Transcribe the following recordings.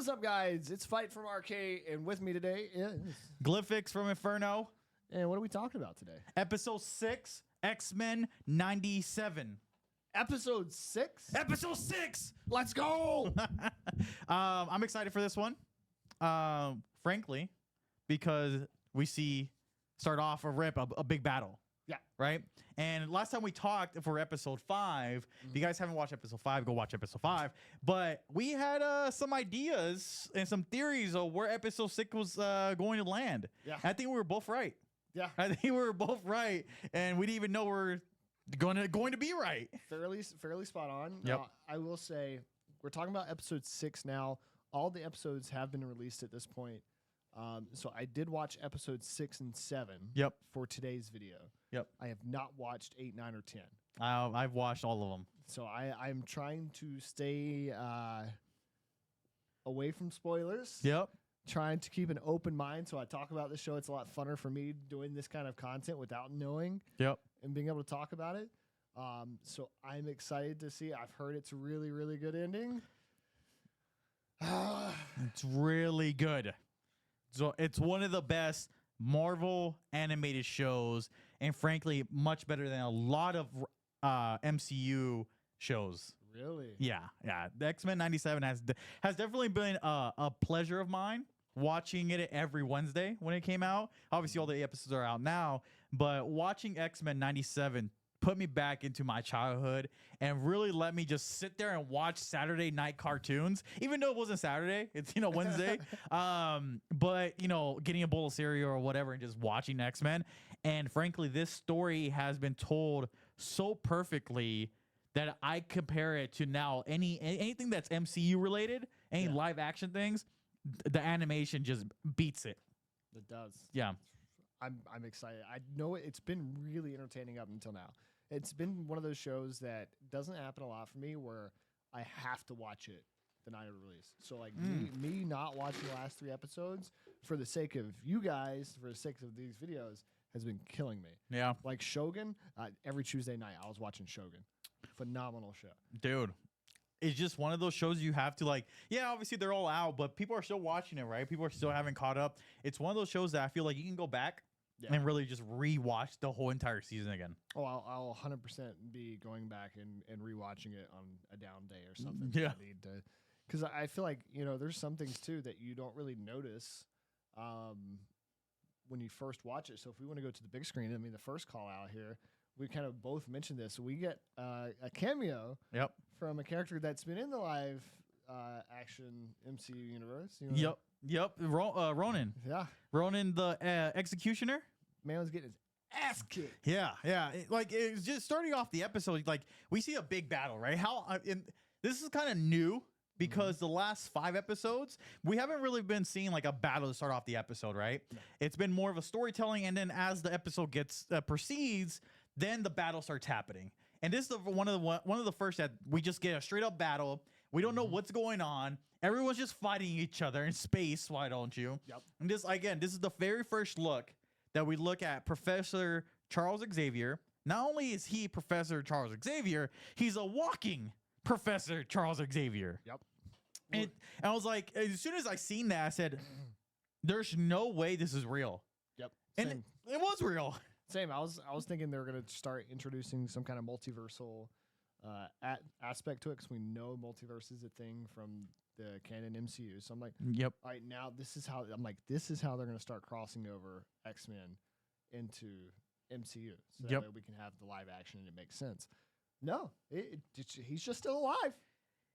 What's up, guys? It's Fight from RK, and with me today is... Glyphix from Inferno. And what are we talking about today? Episode 6, X-Men 97. Episode 6? Episode 6! Let's go! I'm excited for this one. Frankly, because we start off a big battle. Yeah. Right? And last time we talked for episode 5, if you guys haven't watched episode 5, go watch episode 5. But we had some ideas and some theories of where episode 6 was going to land. Yeah. I think we were both right. Yeah. I think we were both right. And we didn't even know we were going to be right. Fairly spot on. Yep. I will say, we're talking about episode 6 now. All the episodes have been released at this point. So I did watch episodes 6 and 7 Yep. for today's video. Yep. I have not watched 8, 9, or 10. I've watched all of them. So I'm trying to stay away from spoilers. Yep. Trying to keep an open mind so I talk about the show. It's a lot funner for me doing this kind of content without knowing Yep. and being able to talk about it. So I'm excited to see. I've heard it's a really, really good ending. It's really good. So it's one of the best Marvel animated shows, and frankly, much better than a lot of MCU shows. Really? Yeah. The X-Men 97 has definitely been a pleasure of mine watching it every Wednesday when it came out. Obviously, all the episodes are out now, but watching X-Men 97 put me back into my childhood and really let me just sit there and watch Saturday night cartoons, even though it wasn't Saturday, it's, Wednesday. But, getting a bowl of cereal or whatever and just watching X-Men. And frankly, this story has been told so perfectly that I compare it to now anything that's MCU related, any live action things, the animation just beats it. It does. Yeah. I'm excited. I know it's been really entertaining up until now. It's been one of those shows that doesn't happen a lot for me where I have to watch it the night of release. So like me not watching the last 3 episodes for the sake of you guys, for the sake of these videos, has been killing me. Yeah. Like Shogun, every Tuesday night I was watching Shogun. Phenomenal show. Dude. It's just one of those shows you have to obviously they're all out, but people are still watching it, right? People are still having caught up. It's one of those shows that I feel like you can go back and really just rewatch the whole entire season again. Oh, I'll 100% be going back and rewatching it on a down day or something. Yeah. Because I feel like, there's some things too that you don't really notice when you first watch it. So if we want to go to the big screen, the first call out here, we kind of both mentioned this. We get a cameo from a character that's been in the live action MCU universe. Yep. Ronan. Yeah. Ronan the Executioner. Man was getting his ass kicked. Yeah. It's just starting off the episode. We see a big battle, right? This is kind of new because the last 5 episodes, we haven't really been seeing a battle to start off the episode, right? No. It's been more of a storytelling, and then as the episode proceeds, then the battle starts happening. And this is one of the first that we just get a straight up battle. We don't know what's going on. Everyone's just fighting each other in space. Why don't you? Yep. And this is the very first look that we look at Professor Charles Xavier. Not only is he Professor Charles Xavier, he's a walking Professor Charles Xavier. Yep. And I was like, as soon as I seen that, I said, "There's no way this is real." Yep. And it was real. Same. I was thinking they were going to start introducing some kind of multiversal aspect to it because we know multiverse is a thing from the canon MCU. So I'm like, yep. All right, now this is how they're going to start crossing over X-Men into MCU. So that way we can have the live action and it makes sense. No, he's just still alive.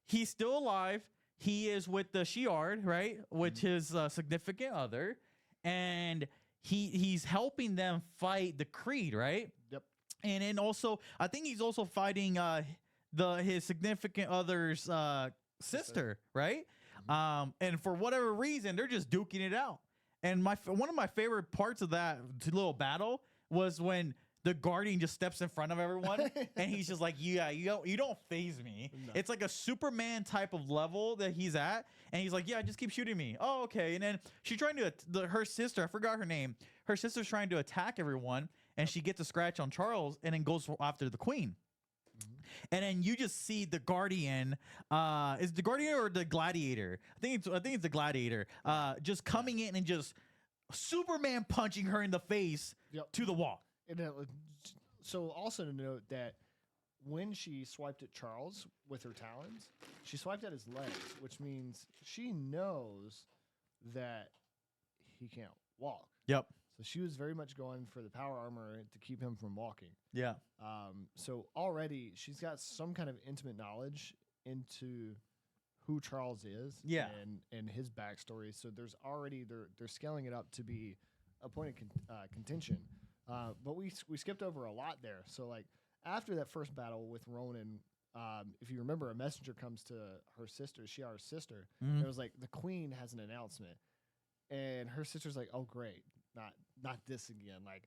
He's still alive. He is with the Shi'ar, right? With his significant other, and he's helping them fight the Creed, right? Yep. And then also, I think he's also fighting his significant other's sister, right? And for whatever reason, they're just duking it out. And one of my favorite parts of that little battle was when the Guardian just steps in front of everyone, and he's just like, "Yeah, you don't faze me." No. It's like a Superman type of level that he's at, and he's like, "Yeah, just keep shooting me." Oh, okay. And then she's trying to her sister, I forgot her name. Her sister's trying to attack everyone, and she gets a scratch on Charles, and then goes after the Queen. And then you just see the Guardian. Is the Guardian or the Gladiator? I think it's the Gladiator. Just coming in and just Superman punching her in the face to the wall. And so also to note that when she swiped at Charles with her talons, she swiped at his legs, which means she knows that he can't walk. Yep. So she was very much going for the power armor to keep him from walking. Yeah. So already she's got some kind of intimate knowledge into who Charles is. Yeah. And his backstory. So there's already they're scaling it up to be a point of contention. But we skipped over a lot there. So like after that first battle with Ronan, if you remember, a messenger comes to her sister, Shiara's sister. And it was like the queen has an announcement, and her sister's like, "Oh great, not this again. Like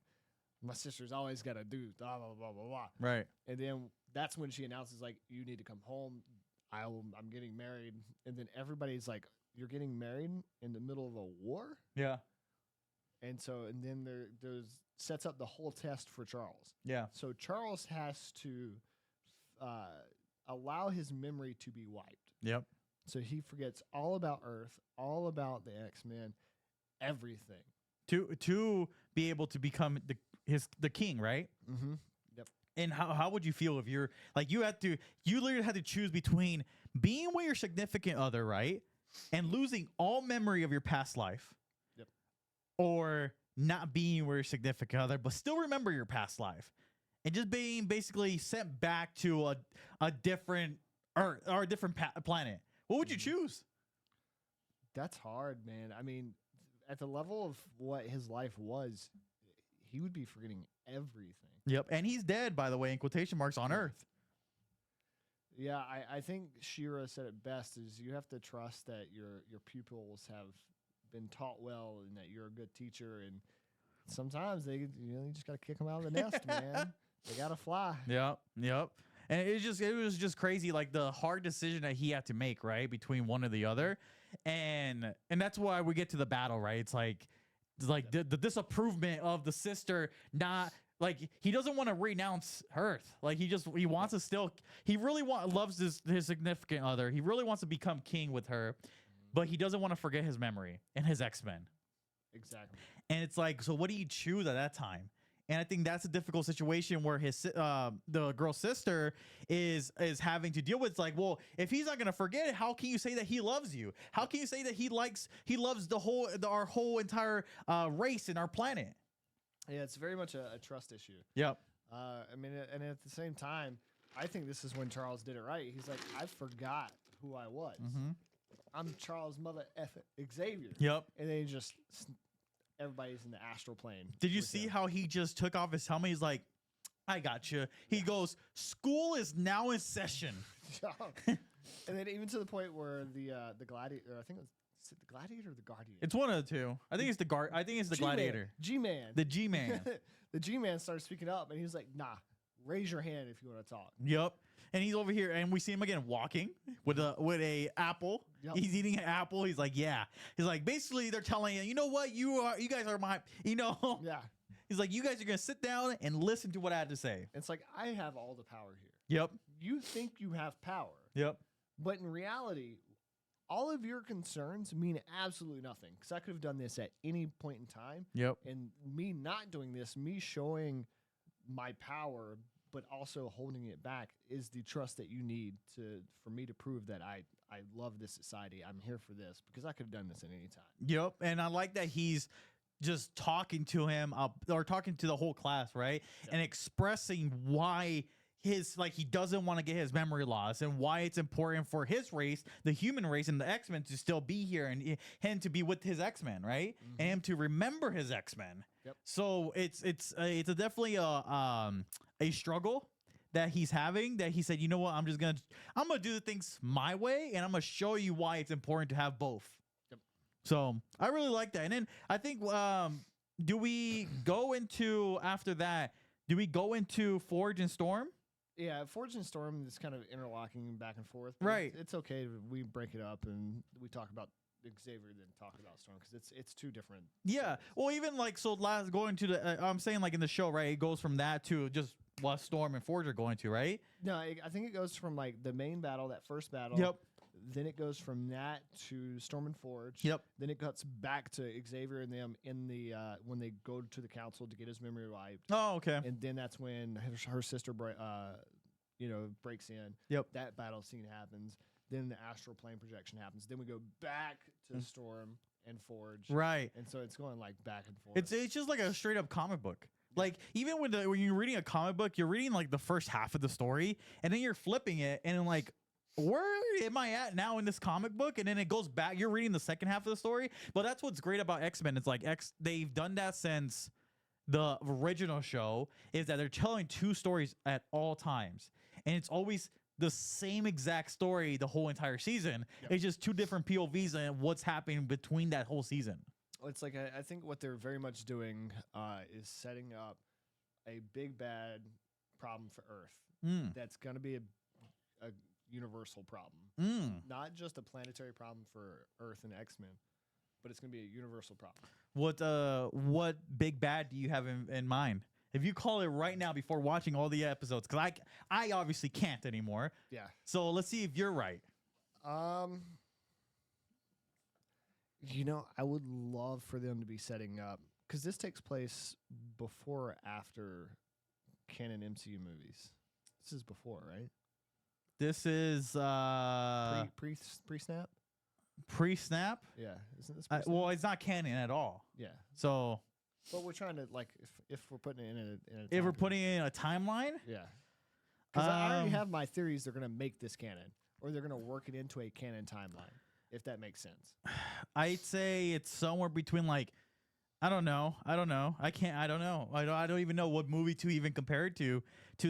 my sister's always got to do blah blah blah blah blah." Right. And then that's when she announces like, "You need to come home. I'm getting married." And then everybody's like, "You're getting married in the middle of a war?" Yeah. And then there's sets up the whole test for Charles. Yeah. So Charles has to allow his memory to be wiped. Yep. So he forgets all about Earth, all about the X-Men, everything. To be able to become the king, right? Mm-hmm. Yep. And how would you feel if you're like you literally had to choose between being with your significant other, right, and losing all memory of your past life, or not being with your significant other but still remember your past life, and just being basically sent back to a different Earth or a different planet? What would you choose? That's hard, man. I mean, at the level of what his life was, he would be forgetting everything. Yep. And he's dead, by the way, in quotation marks, on Earth. Yeah, I think Shira said it best, is you have to trust that your pupils have been taught well and that you're a good teacher, and sometimes you just got to kick them out of the nest, man. They got to fly. Yep. And it was just crazy, like the hard decision that he had to make, right, between one or the other. And that's why we get to the battle, right? It's like the disapproval of the sister, not like he doesn't want to renounce Earth. Like he wants to still, he really loves his significant other. He really wants to become king with her, but he doesn't want to forget his memory and his X-Men. Exactly. And it's like, so what do you choose at that time? And I think that's a difficult situation where the girl's sister is having to deal with. It's like, well, if he's not gonna forget it, how can you say that he loves you? How can you say that he loves our whole entire race and our planet? Yeah, it's very much a trust issue. Yep. I mean, and at the same time, I think this is when Charles did it right. He's like, I forgot who I was. Mm-hmm. I'm Charles' mother, Xavier. Yep. And then he just everybody's in the astral plane. Did you see how he just took off his helmet? He's like, I got you. He goes, school is now in session. And then even to the point where the gladiator, I think is it the gladiator or the guardian? It's one of the two. I think it's the gladiator. G-Man. The G-Man. The G-Man started speaking up, and he was like, nah, raise your hand if you want to talk. Yep. And he's over here, and we see him again walking with a apple. Yep. He's eating an apple. He's like, yeah. He's like, basically, they're telling you know what? You guys are my, Yeah. He's like, you guys are gonna sit down and listen to what I had to say. It's like, I have all the power here. Yep. You think you have power. Yep. But in reality, all of your concerns mean absolutely nothing. Because I could have done this at any point in time. Yep. And me not doing this, me showing my power, but also holding it back, is the trust that you need for me to prove that I love this society. I'm here for this, because I could have done this at any time. Yep. And I like that he's just talking to him or talking to the whole class, right? Yep. And expressing why he doesn't want to get his memory lost, and why it's important for his race, the human race, and the X-Men to still be here, and him to be with his X-Men, right? Mm-hmm. And him to remember his X-Men. Yep. So it's definitely a struggle that he's having, that he said, you know what, I'm gonna do the things my way, and I'm gonna show you why it's important to have both. Yep. So I really like that. And then I think do we go into Forge and Storm? Yeah, Forge and Storm is kind of interlocking back and forth. Right. It's okay. We break it up and we talk about Xavier than talk about Storm because it's two different. Yeah. stories. Well, even like so, last going to the I'm saying like in the show, right? It goes from that to just what Storm and Forge are going to, right? No, I think it goes from like the main battle, that first battle. Yep. Then it goes from that to Storm and Forge. Yep. Then it cuts back to Xavier and them in the when they go to the council to get his memory wiped. Oh, okay. And then that's when her sister breaks in. Yep. That battle scene happens. Then the astral plane projection happens. Then we go back to Storm and Forge. Right. And so it's going like back and forth. It's just like a straight up comic book. Like even when you're reading a comic book, you're reading like the first half of the story, and then you're flipping it, and then like, where am I at now in this comic book? And then it goes back. You're reading the second half of the story. But that's what's great about X-Men. It's like they've done that since the original show. Is that they're telling two stories at all times, and it's always the same exact story the whole entire season. Yep. It's just two different POVs and what's happening between that whole season. It's like I think what they're very much doing is setting up a big bad problem for Earth that's going to be a universal problem, not just a planetary problem for Earth and X-Men, but it's going to be a universal problem. What big bad do you have in mind? If you call it right now before watching all the episodes, because I obviously can't anymore. Yeah. So let's see if you're right. I would love for them to be setting up, because this takes place before or after canon MCU movies. This is before, right? This is pre-snap? Pre-snap? Yeah. Isn't this pre-snap? well, it's not canon at all. Yeah. So But we're trying to, like, if we're putting it in a if we're time putting it in a timeline? Yeah. Because I already have my theories they're going to make this canon, or they're going to work it into a canon timeline, if that makes sense. I'd say it's somewhere between like, I don't know. I don't know. I don't even know what movie to even compare it to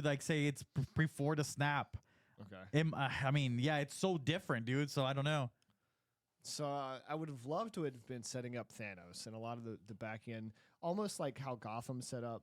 like say it's before the snap. Okay. I mean, yeah, it's so different, dude. So I don't know. So I would have loved to have been setting up Thanos and a lot of the back end, almost like how Gotham set up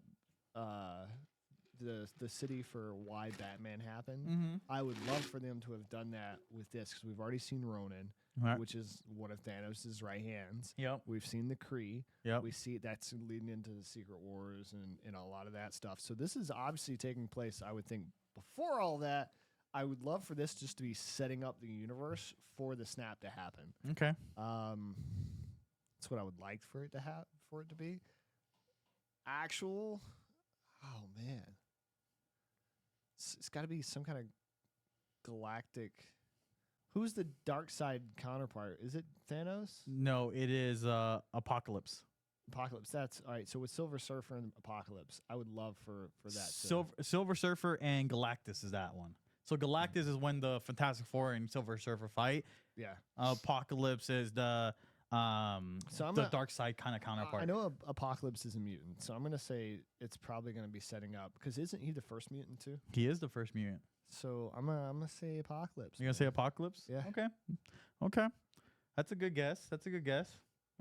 the city for why Batman happened. Mm-hmm. I would love for them to have done that with this, because we've already seen Ronan, Right. which is one of Thanos' right hands. Yep. We've seen the Kree. Yep. We see that's leading into the Secret Wars and a lot of that stuff. So this is obviously taking place, I would think, before all that. I would love for this just to be setting up the universe for the snap to happen. Okay. That's what I would like for it to be. Actual, oh man, it's got to be some kind of galactic. Who's the dark side counterpart? Is it Thanos? No, it is Apocalypse. Apocalypse. That's all right. So with Silver Surfer and Apocalypse, I would love for that. Silver Surfer and Galactus is that one. So Galactus is when the Fantastic Four and Silver Surfer fight. Yeah. Apocalypse is the dark side kind of counterpart. I know Apocalypse is a mutant, so I'm gonna say it's probably gonna be setting up, because isn't he the first mutant too? He is the first mutant. So I'm gonna say Apocalypse. You're gonna say Apocalypse? Yeah. Okay. That's a good guess.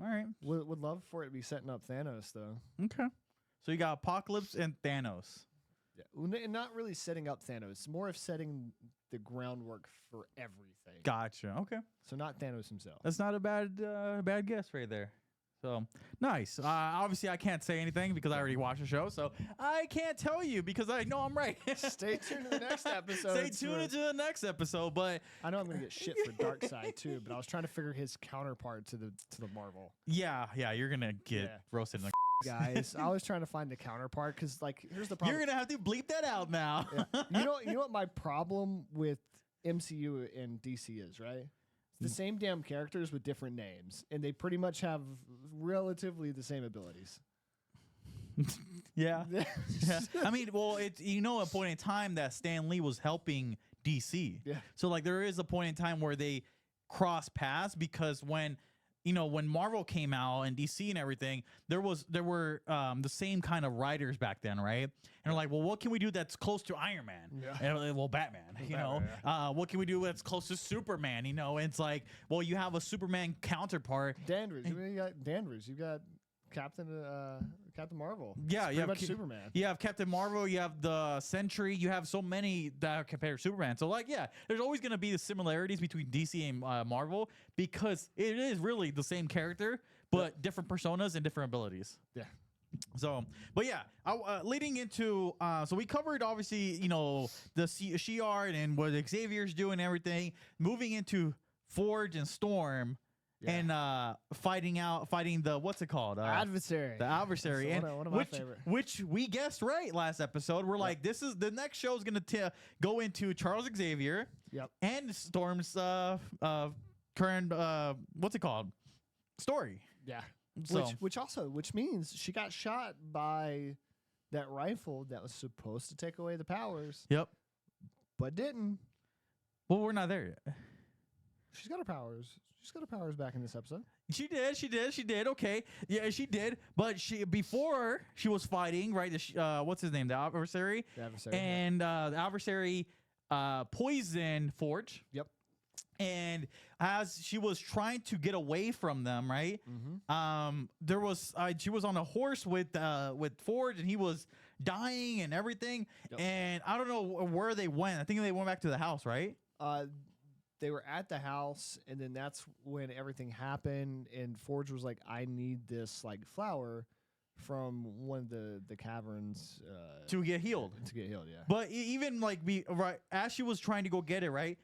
All right. Would love for it to be setting up Thanos though. Okay. So you got Apocalypse and Thanos. Yeah, and not really setting up Thanos, more of setting the groundwork for everything. Gotcha. Okay. So not Thanos himself. That's not a bad guess right there. So nice. Obviously, I can't say anything because I already watched the show, so I can't tell you because I know I'm right. Stay tuned to the next episode. Stay tuned into the next episode. But I know I'm gonna get shit for Darkseid too, but I was trying to figure his counterpart to the Marvel. Yeah, you're gonna get roasted in the guys. I was trying to find the counterpart, because like here's the problem. You're gonna have to bleep that out now. Yeah. You know what my problem with MCU and DC is, right? It's the same damn characters with different names, and they pretty much have relatively the same abilities. Yeah. I mean, well, it's a point in time that Stan Lee was helping DC. Yeah. So like there is a point in time where they cross paths, because when Marvel came out and DC and everything, there were the same kind of writers back then, right? And they're like, well, what can we do that's close to Iron Man? Yeah. And they're like, well, Batman, what can we do that's close to Superman? And it's like, well, you have a Superman counterpart. Danvers. You got Danvers. You got Captain Marvel. Yeah, it's you have much Superman. You have Captain Marvel. You have the Sentry. You have so many that compare to Superman. So like, yeah, there's always gonna be the similarities between DC and Marvel because it is really the same character, but different personas and different abilities. Yeah. So, but yeah, leading into, so we covered obviously, the Shi'ar and what Xavier's doing and everything, moving into Forge and Storm and fighting the, what's it called? Adversary. The Adversary. That's and one of my favorite. Which we guessed right last episode. We're like, this is, the next show is going to go into Charles Xavier and Storm's current, what's it called? Story. Yeah. So. Which means she got shot by that rifle that was supposed to take away the powers. Yep. But didn't. Well, we're not there yet. She's got her powers. She's got her powers back in this episode. She did. Okay. Yeah, she did. But before she was fighting, right? What's his name? The Adversary. The Adversary. And the Adversary poisoned Forge. Yep. And as she was trying to get away from them, right? There was she was on a horse with Forge, and he was dying and everything. Yep. And I don't know where they went. I think they went back to the house, right? They were at the house, and then that's when everything happened. And Forge was like, "I need this like flower from one of the caverns to get healed." To get healed, yeah. But even like as she was trying to go get it, right?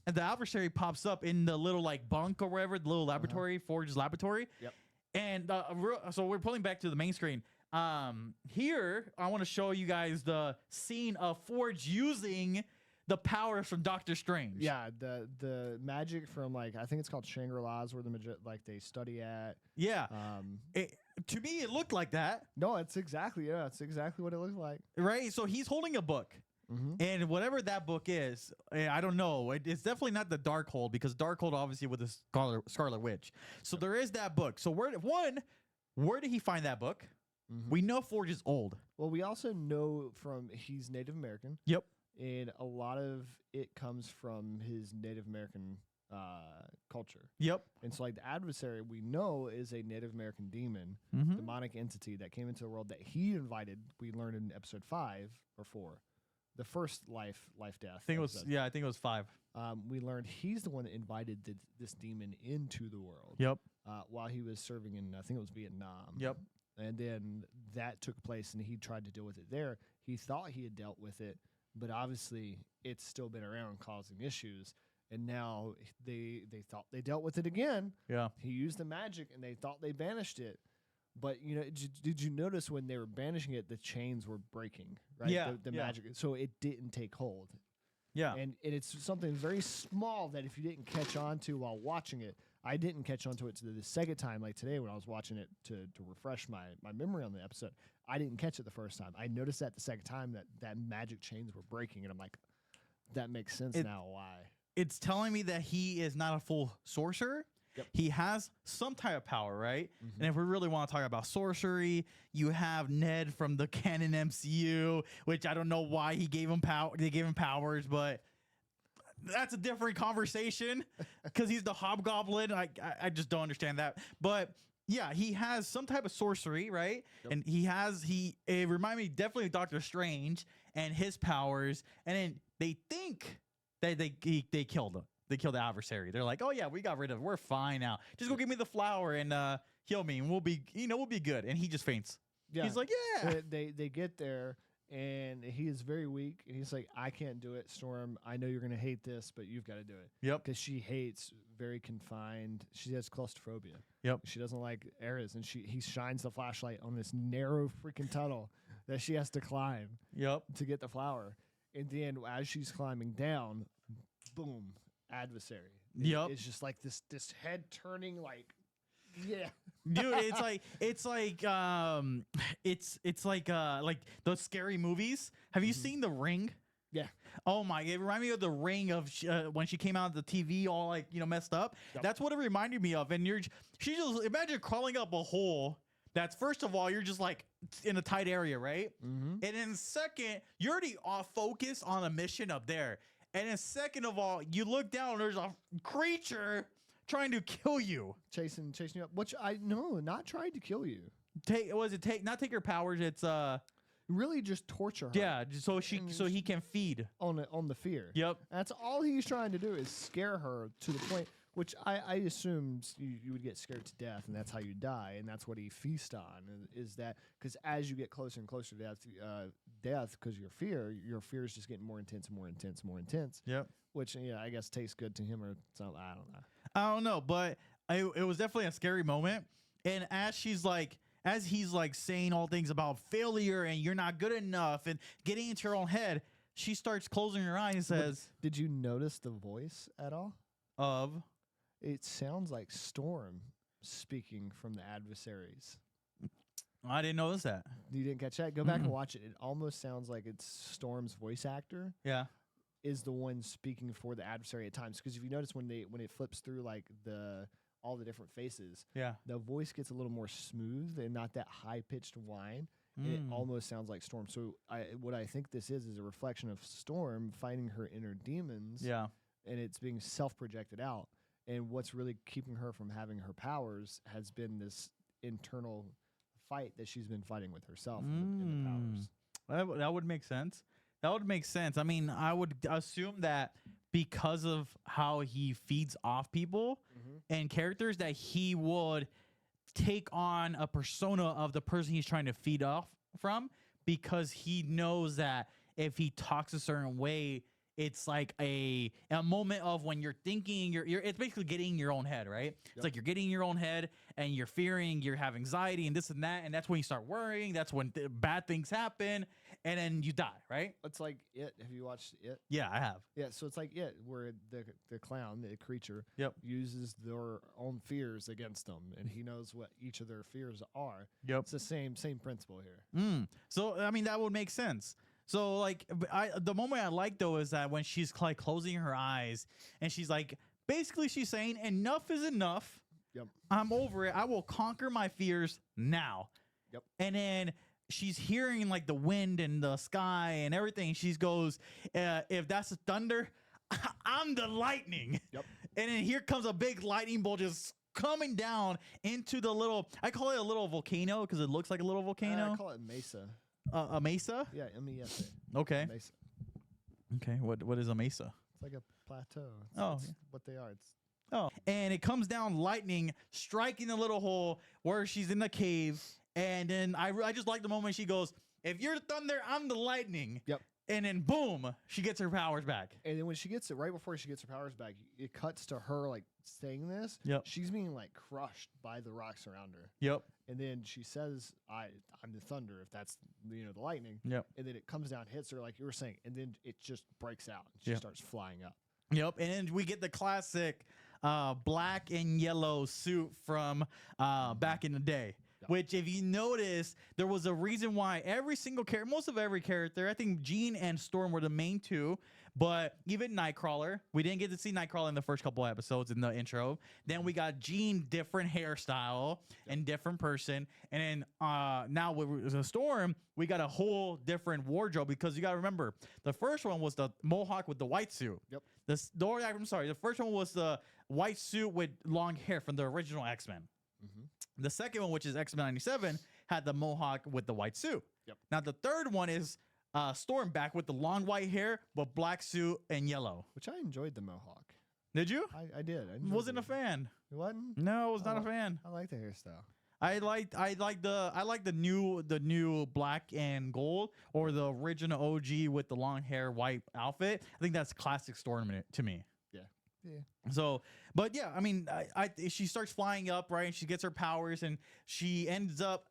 And the Adversary pops up in the little like bunk or whatever, the little laboratory, Forge's laboratory. Yep. And so we're pulling back to the main screen. Here I want to show you guys the scene of Forge using the powers from Doctor Strange. Yeah, the magic from like, I think it's called Shangri-La's, where they study at. Yeah. To me, it looked like that. No, it's exactly what it looked like. Right. So he's holding a book. And whatever that book is, I don't know. It's definitely not the Darkhold, because Darkhold obviously with the Scarlet Witch. So there is that book. So where did he find that book? We know Forge is old. Well, we also know he's Native American. Yep. And a lot of it comes from his Native American culture. Yep. And so like the Adversary, we know, is a Native American demon, demonic entity that came into the world that he invited. We learned in episode 5 or 4. The first life death. I think it was 5. We learned he's the one that invited this demon into the world. Yep. While he was serving in, I think it was Vietnam. Yep. And then that took place, and he tried to deal with it there. He thought he had dealt with it, but obviously it's still been around causing issues. And now they thought they dealt with it again. Yeah. He used the magic, and they thought they banished it. But, did you notice when they were banishing it, the chains were breaking, right? Yeah. The magic. So it didn't take hold. Yeah. And it's something very small that if you didn't catch on to while watching it, I didn't catch on to it to the second time, like today when I was watching it to refresh my memory on the episode. I didn't catch it the first time. I noticed that the second time that magic chains were breaking, and I'm like, that makes sense now why. It's telling me that he is not a full sorcerer. Yep. He has some type of power, right? And if we really want to talk about sorcery, you have Ned from the canon MCU, which I don't know why he gave him power. They gave him powers, but that's a different conversation because he's the Hobgoblin. I just don't understand that. But yeah, he has some type of sorcery, right? Yep. And it reminded me definitely of Doctor Strange and his powers. And then they think that they killed him. They killed the Adversary. They're like, oh yeah, we got rid of it. We're fine now. Just go give me the flower and heal me, and we'll be good. And he just faints. Yeah. He's like, yeah. They get there, and he is very weak. And he's like, I can't do it, Storm. I know you're gonna hate this, but you've got to do it. Yep. Because she hates very confined. She has claustrophobia. Yep. She doesn't like areas, and he shines the flashlight on this narrow freaking tunnel that she has to climb. Yep. To get the flower, and then as she's climbing down, boom. Adversary. Yep. It's just like this head turning, like, yeah. Dude, it's like those scary movies. Have you seen The Ring? Yeah. Oh my, it reminded me of The Ring of when she came out of the TV all like, messed up. Yep. That's what it reminded me of. And she just imagine crawling up a hole. That's first of all, you're just like in a tight area, right? And then second, you're already off focus on a mission up there. And then second of all, you look down, there's a creature trying to kill you. chasing you up. Which not trying to kill you. Not take her powers? It's Really just torture her. yeah, so he can feed on the fear. Yep. That's all he's trying to do is scare her to the point, which I assumed you would get scared to death, and that's how you die, and that's what he feasts on. Is that because as you get closer and closer to death, because your fear is just getting more intense and more intense and more intense. Yep. Which I guess tastes good to him or something. I don't know, but it was definitely a scary moment. And as he's like saying all things about failure and you're not good enough and getting into her own head, she starts closing her eyes and says, "Did you notice the voice at all?" Of? It sounds like Storm speaking from the adversaries. I didn't notice that. You didn't catch that? Go back and watch it. It almost sounds like it's Storm's voice actor. Yeah. Is the one speaking for the adversary at times, because if you notice when it flips through like all the different faces, Yeah. the voice gets a little more smooth and not that high pitched whine, and it almost sounds like Storm. So what I think this is a reflection of Storm fighting her inner demons. Yeah. And it's being self projected out, and what's really keeping her from having her powers has been this internal fight that she's been fighting with herself in the powers. That would make sense. That would make sense. I mean, I would assume that because of how he feeds off people and characters, that he would take on a persona of the person he's trying to feed off from, because he knows that if he talks a certain way, it's like a moment of when you're thinking, it's basically getting in your own head, right? Yep. It's like you're getting in your own head and you're fearing, you have anxiety and this and that. And that's when you start worrying. That's when bad things happen. And then you die, right? It's like It. Have you watched It? Yeah, I have. Yeah, so it's like It, where the clown, the creature, uses their own fears against them, and he knows what each of their fears are. Yep. It's the same principle here. So, I mean, that would make sense. So, like, the moment I like, though, is that when she's, like, closing her eyes, and she's, like, basically she's saying, enough is enough. Yep. I'm over it. I will conquer my fears now. Yep. And then she's hearing, like, the wind and the sky and everything. She goes, if that's the thunder, I'm the lightning. Yep. And then here comes a big lightning bolt just coming down into the little, I call it a little volcano because it looks like a little volcano. I call it mesa. A mesa? Yeah, MESA. Okay. Mesa. Okay. What is a mesa? It's like a plateau. It's what they are. And it comes down lightning, striking the little hole where she's in the cave. And then I just like the moment she goes, if you're the thunder, I'm the lightning. Yep. And then boom, she gets her powers back. And then when she gets it, right before she gets her powers back, it cuts to her like saying this. Yep. She's being like crushed by the rocks around her. Yep. And then she says, I'm the thunder, if that's the lightning. Yep. And then it comes down, hits her like you were saying, and then it just breaks out. She starts flying up. Yep. And then we get the classic black and yellow suit from back in the day. Which, if you notice, there was a reason why every single character, most of every character, I think Jean and Storm were the main two, but even Nightcrawler, we didn't get to see Nightcrawler in the first couple episodes in the intro. Then we got Jean, different hairstyle and different person. And then now with the Storm, we got a whole different wardrobe, because you got to remember, the first one was the mohawk with the white suit. Yep. The first one was the white suit with long hair from the original X-Men. The second one, which is X-Men 97, had the mohawk with the white suit. Yep. Now, the third one is Storm back with the long white hair, but black suit and yellow. Which I enjoyed the mohawk. Did you? I did. Wasn't a fan. You wasn't? No, I was not a fan. I like the hairstyle. I like the new black and gold, or the original OG with the long hair white outfit. I think that's classic Storm to me. Yeah. So, but yeah, I mean, she starts flying up, right? And she gets her powers, and she ends up,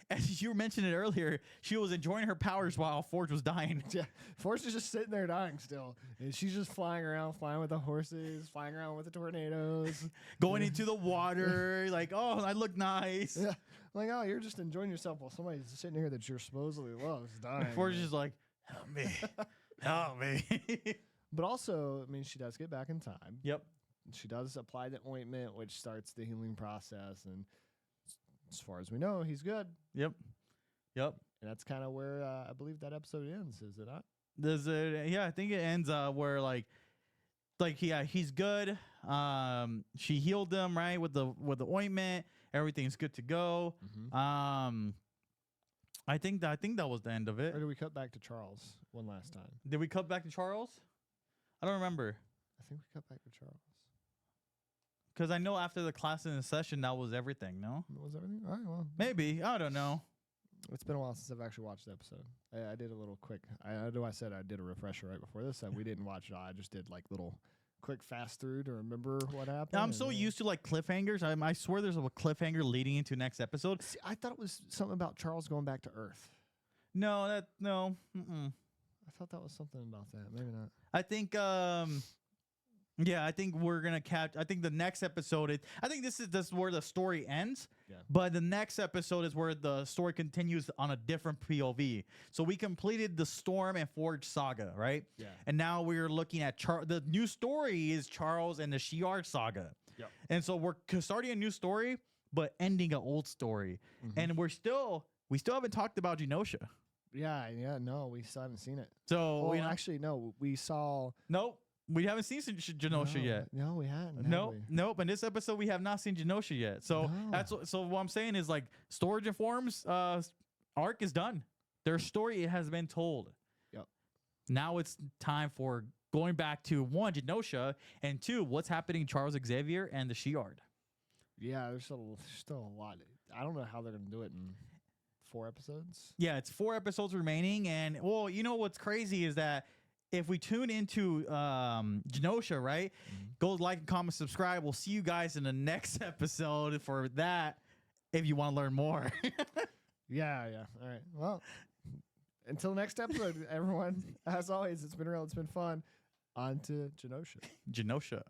as you mentioned it earlier, she was enjoying her powers while Forge was dying. Yeah, Forge is just sitting there dying still, and she's just flying around, flying with the horses, flying around with the tornadoes, going into the water, like, oh, I look nice. Yeah, like, oh, you're just enjoying yourself while somebody's sitting here that you're supposedly loves dying. Forge is like, help me, help me. But also, I mean, she does get back in time. Yep. She does apply the ointment, which starts the healing process. And as far as we know, he's good. Yep. And that's kind of where I believe that episode ends, is it not? Yeah, I think it ends where, like, like he's good. She healed him right with the ointment. Everything's good to go. I think that was the end of it. Or did we cut back to Charles one last time? Did we cut back to Charles? I don't remember. I think we cut back to Charles. Because I know after the class in the session, that was everything, no? Was everything? All right, well. Maybe. I don't know. It's been a while since I've actually watched the episode. I did a little quick. I know I said I did a refresher right before this. We didn't watch it all. I just did like little quick fast through to remember what happened. I'm so used to like cliffhangers. I swear there's a cliffhanger leading into next episode. See, I thought it was something about Charles going back to Earth. No. I thought that was something about that. Maybe not. I think yeah, I think we're gonna catch. I think the next episode I think this is where the story ends. Yeah. But the next episode is where the story continues on a different POV. So we completed the Storm and Forge saga, right? Yeah. And now we're looking at the new story is Charles and the Shi'ar saga. Yep. And so we're starting a new story, but ending an old story. And we still haven't talked about Genosha. Yeah. No, we still haven't seen it. So Well, actually, no. We saw. nope. We haven't seen Genosha yet. No, we hadn't. Nope. In this episode, we have not seen Genosha yet. So so what I'm saying is like Storage and Forms arc is done. Their story has been told. Yep. Now it's time for going back to one, Genosha, and two, what's happening Charles Xavier and the Shi'ar. Yeah, there's still a lot. I don't know how they're gonna do it in 4 episodes. Yeah, it's 4 episodes remaining, and well, you know what's crazy is that if we tune into Genosha, right? Go like and comment, subscribe. We'll see you guys in the next episode for that if you want to learn more. Yeah. All right. Well, until next episode, everyone. As always, it's been real. It's been fun. On to Genosha. Genosha.